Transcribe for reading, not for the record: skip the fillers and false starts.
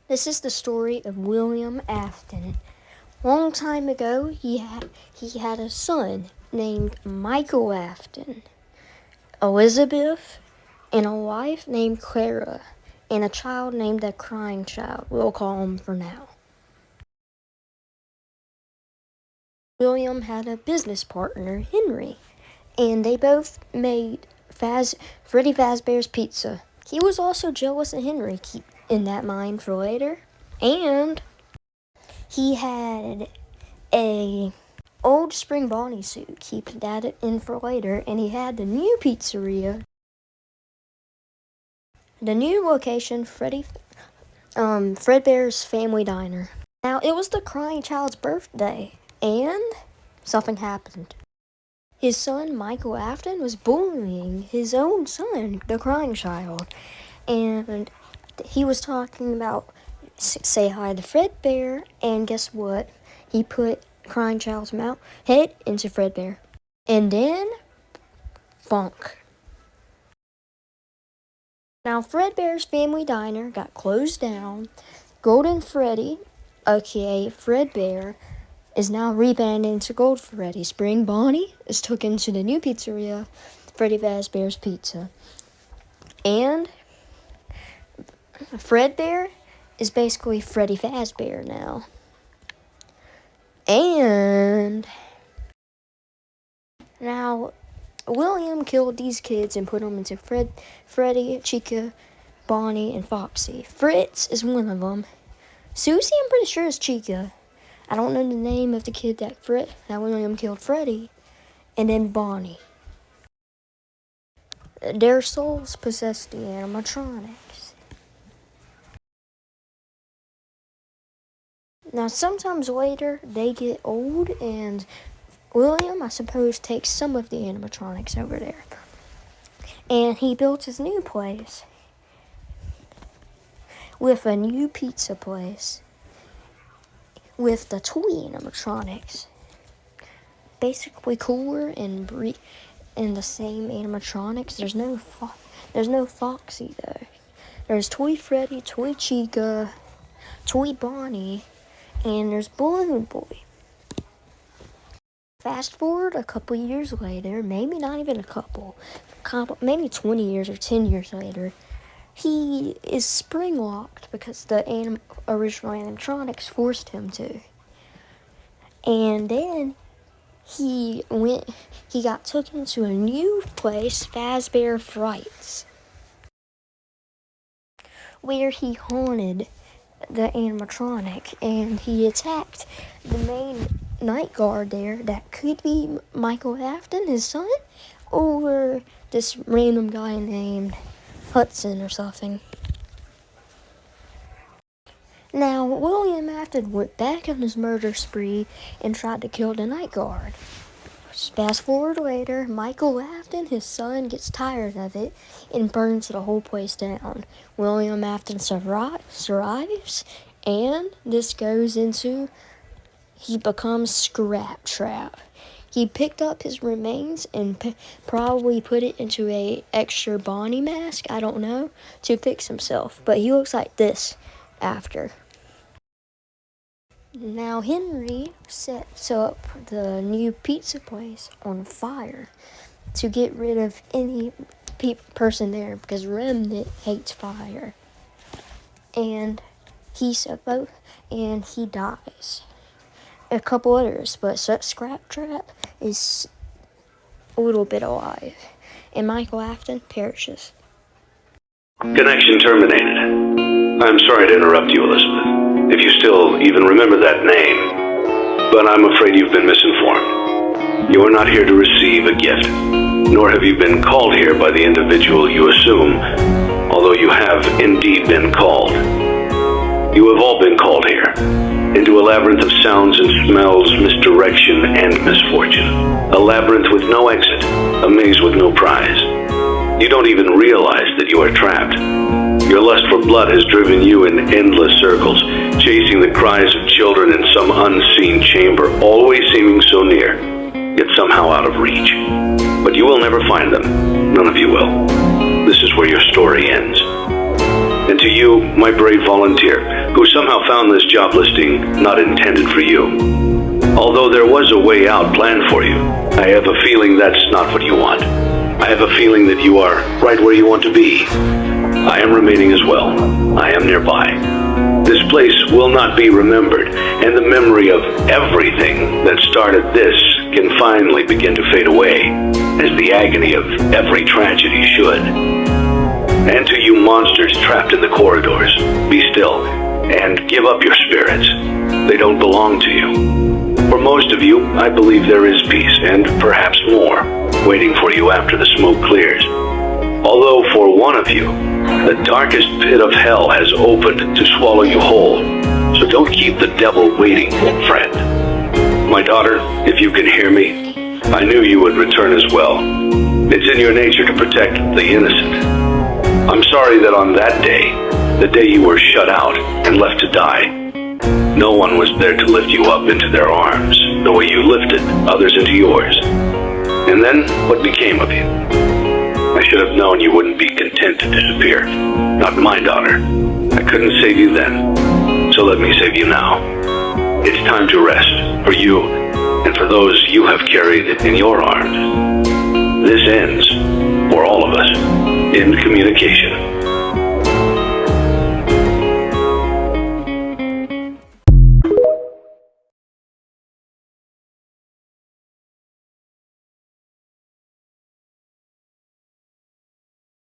This is the story of William Afton. Long time ago, he had a son named Michael Afton, Elizabeth, and a wife named Clara, and a child named the Crying Child. We'll call him for now. William had a business partner, Henry, and they both made Freddy Fazbear's Pizza. He was also jealous of Henry, keeping that mind for later. And he had a old spring Bonnie suit, keep that in for later. And he had the new pizzeria, the new location, Fredbear's Family Diner. Now, it was the Crying Child's birthday, and something happened. His son, Michael Afton, was bullying his own son, the Crying Child. And he was talking about, say hi to Fredbear, and guess what? He put Crying Child's head into Fredbear. And then, bonk. Now, Fredbear's Family Diner got closed down. Golden Freddy, aka Fredbear, is now rebranded into Gold Freddy. Spring Bonnie is taken to the new pizzeria, Freddy Fazbear's Pizza. And Fredbear is basically Freddy Fazbear now. And now William killed these kids and put them into Freddy, Chica, Bonnie, and Foxy. Fritz is one of them. Susie, I'm pretty sure, is Chica. I don't know the name of the kid that William killed Freddy. And then Bonnie. Their souls possess the animatronics. Now, sometimes later, they get old, and William, I suppose, takes some of the animatronics over there. And he built his new place with a new pizza place with the toy animatronics. Basically cooler and the same animatronics. There's no Foxy though. There's Toy Freddy, Toy Chica, Toy Bonnie, and there's Balloon Boy. Fast forward a couple years later, maybe not even a couple, maybe 20 years or 10 years later, he is spring locked because the original animatronics forced him to. And then he got taken to a new place, Fazbear Frights, where he haunted the animatronic, and he attacked the main night guard there that could be Michael Afton, his son, or this random guy named Hudson or something. Now, William Afton went back on his murder spree and tried to kill the night guard. Fast forward later, Michael Afton, his son, gets tired of it and burns the whole place down. William Afton survives, and this goes into, he becomes Scrap Trap. He picked up his remains and probably put it into a extra Bonnie mask, I don't know, to fix himself. But he looks like this after. Now Henry sets up the new pizza place on fire to get rid of any person there because Remnant hates fire. And he dies. A couple others, but Scrap Trap is a little bit alive, and Michael Afton perishes. Connection terminated. I'm sorry to interrupt you, Elizabeth, if you still even remember that name, but I'm afraid you've been misinformed. You are not here to receive a gift, nor have you been called here by the individual you assume, although you have indeed been called. You have all been called here, into a labyrinth of sounds and smells, misdirection and misfortune. A labyrinth with no exit, a maze with no prize. You don't even realize that you are trapped. Your lust for blood has driven you in endless circles, chasing the cries of children in some unseen chamber, always seeming so near, yet somehow out of reach. But you will never find them. None of you will. This is where your story ends. And to you, my brave volunteer, who somehow found this job listing not intended for you. Although there was a way out planned for you, I have a feeling that's not what you want. I have a feeling that you are right where you want to be. I am remaining as well. I am nearby. This place will not be remembered, and the memory of everything that started this can finally begin to fade away, as the agony of every tragedy should. And to you monsters trapped in the corridors, be still and give up your spirits. They don't belong to you. For most of you, I believe there is peace, and perhaps more, waiting for you after the smoke clears. Although for one of you, the darkest pit of hell has opened to swallow you whole. So don't keep the devil waiting, friend. My daughter, if you can hear me, I knew you would return as well. It's in your nature to protect the innocent. I'm sorry that on that day, the day you were shut out and left to die, no one was there to lift you up into their arms, the way you lifted others into yours. And then, what became of you? I should have known you wouldn't be content to disappear. Not my daughter. I couldn't save you then, so let me save you now. It's time to rest, for you, and for those you have carried in your arms. This ends, for all of us, in communication.